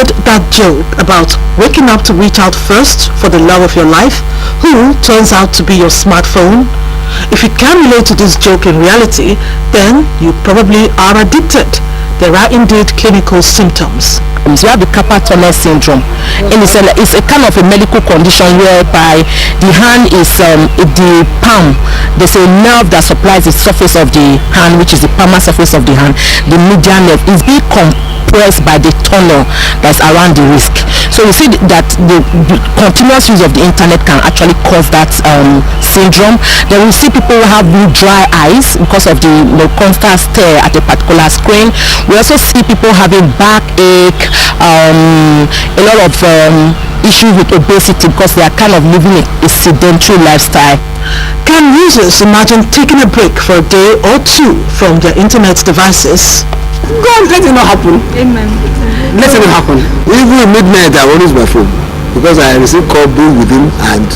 heard that joke about waking up to reach out first for the love of your life, who turns out to be your smartphone? If you can relate to this joke in reality, then you probably are addicted. There are indeed clinical symptoms. You have the carpal tunnel syndrome, and it's a kind of a medical condition whereby the hand is the palm. There's a nerve that supplies the surface of the hand, which is the palmar surface of the hand. The medial nerve is being compressed by the tunnel that's around the wrist. So you see that the continuous use of the internet can actually cause that syndrome. Then we see people who have dry eyes because of the constant stare at a particular screen. We also see people having backache, a lot of issues with obesity because they are kind of living a sedentary lifestyle. Can users imagine taking a break for a day or two from their internet devices? God, let it not happen. Amen. Let it not happen. Even at midnight, I will use my phone because I receive calls both within and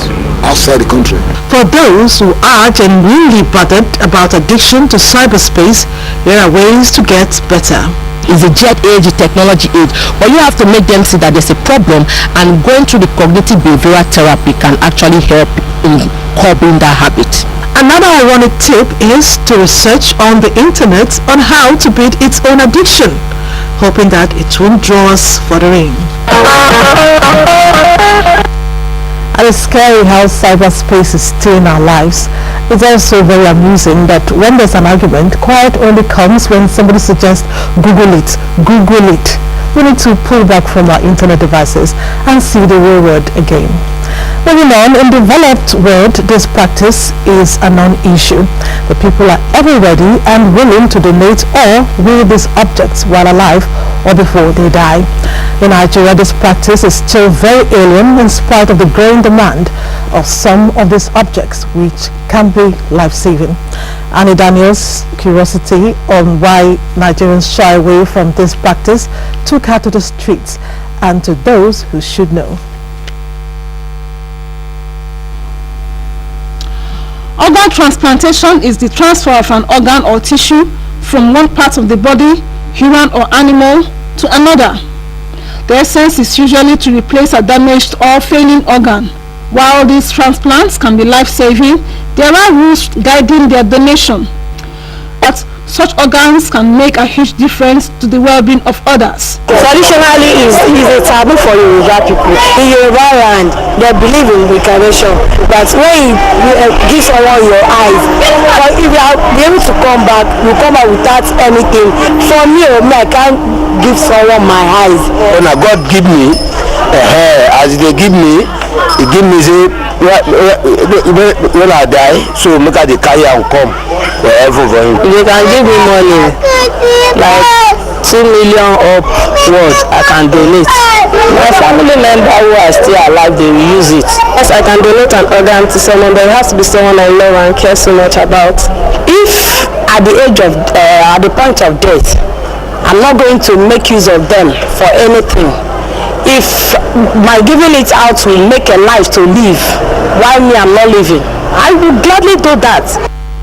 outside the country. For those who are genuinely bothered about addiction to cyberspace, there are ways to get better. It's a jet age, a technology age, but you have to make them see that there's a problem, and going through the cognitive behavioral therapy can actually help in curbing that habit. Another ironic tip is to research on the internet on how to beat its own addiction, hoping that it won't draw us further in. And it's scary how cyberspace is stealing our lives. It's also very amusing that when there's an argument, quiet only comes when somebody suggests Google it, Google it. We need to pull back from our internet devices and see the real world again. Moving on, in the developed world, this practice is a non-issue. The people are ever ready and willing to donate or wield these objects while alive or before they die. In Nigeria, this practice is still very alien in spite of the growing demand of some of these objects, which can be life-saving. Annie Daniels' curiosity on why Nigerians shy away from this practice took her to the streets and to those who should know. Organ transplantation is the transfer of an organ or tissue from one part of the body, human or animal, to another. The essence is usually to replace a damaged or failing organ. While these transplants can be life-saving, there are rules guiding their donation. But such organs can make a huge difference to the well-being of others. Traditionally, it's a taboo for Yoruba people. In Yoruba land, they believe in reincarnation. That when you give someone your eyes, but if you are able to come back, you come back without anything. For me, I can't give someone my eyes. When God give me, as they give me, he give me say when I die, so make I carry and come wherever for him. They can give me money, like 2 million upward, I can donate. My family member who are still alive, they will use it. Yes, I can donate an organ to someone, but it has to be someone I love and care so much about. If at the age of, at the point of death, I'm not going to make use of them for anything. If my giving it out will make a life to live, while me I'm not living, I will gladly do that.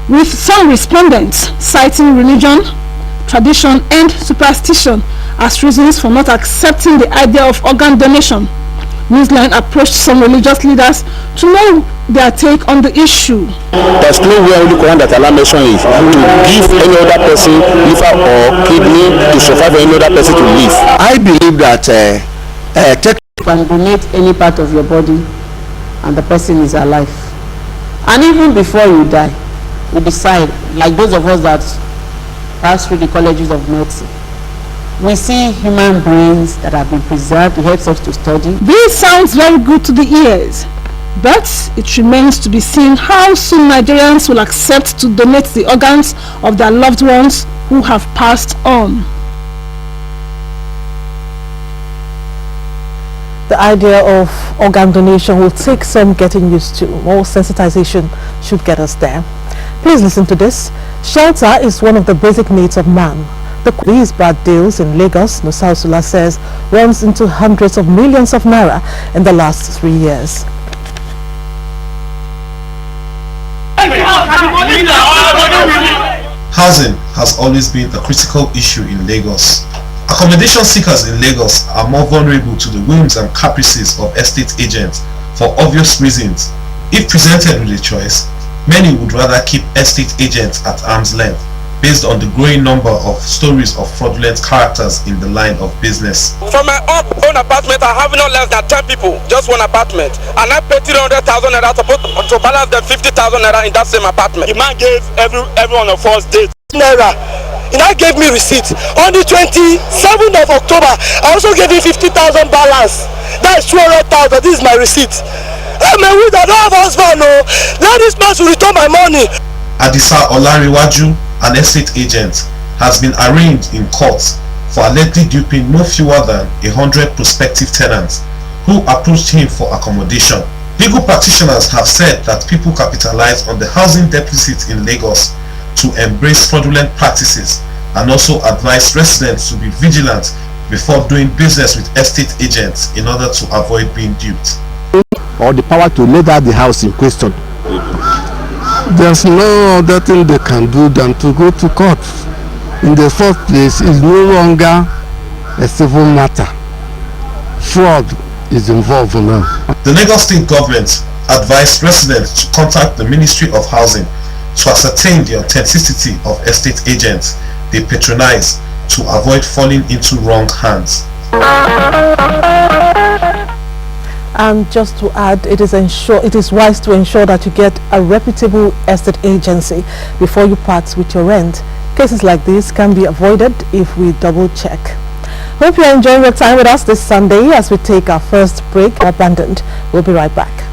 With some respondents citing religion, tradition and superstition as reasons for not accepting the idea of organ donation, Newsline approached some religious leaders to know their take on the issue. There's no way only Quran that Allah mentioned is to give any other person liver or kidney to survive any other person to live. I believe that You can donate any part of your body and the person is alive. And even before you die, we decide, like those of us that pass through the colleges of medicine, we see human brains that have been preserved. It helps us to study. This sounds very good to the ears, but it remains to be seen how soon Nigerians will accept to donate the organs of their loved ones who have passed on. The idea of organ donation will take some getting used to. More sensitization should get us there. Please listen to this. Shelter is one of the basic needs of man. These bad deals in Lagos, Nusa Usula says, runs into hundreds of millions of naira in the last 3 years. Housing has always been a critical issue in Lagos, Accommodation seekers in Lagos are more vulnerable to the whims and caprices of estate agents for obvious reasons. If presented with a choice, many would rather keep estate agents at arm's length based on the growing number of stories of fraudulent characters in the line of business. From my own apartment, I have no less than 10 people, just one apartment, and I pay 300,000 naira to balance the 50,000 naira in that same apartment. The man gave every one of us date naira. He now gave me receipt. On the 27th of October, I also gave him 50,000 balance. That is 200,000. This is my receipt. Hey man, we don't have husband, no. Let this man to return my money. Adisa Olariwaju, an estate agent, has been arraigned in court for allegedly duping no fewer than 100 prospective tenants who approached him for accommodation. Legal practitioners have said that people capitalize on the housing deficit in Lagos to embrace fraudulent practices and also advise residents to be vigilant before doing business with estate agents in order to avoid being duped. Or the power to lay down the house in question. There's no other thing they can do than to go to court. In the first place, it's no longer a civil matter. Fraud is involved now. The Lagos State government advised residents to contact the Ministry of Housing to ascertain the authenticity of estate agents they patronize to avoid falling into wrong hands. And just to add, it is wise to ensure that you get a reputable estate agency before you part with your rent. Cases like this can be avoided if we double check. Hope you're enjoying your time with us this Sunday as we take our first break. Abandoned. We'll be right back.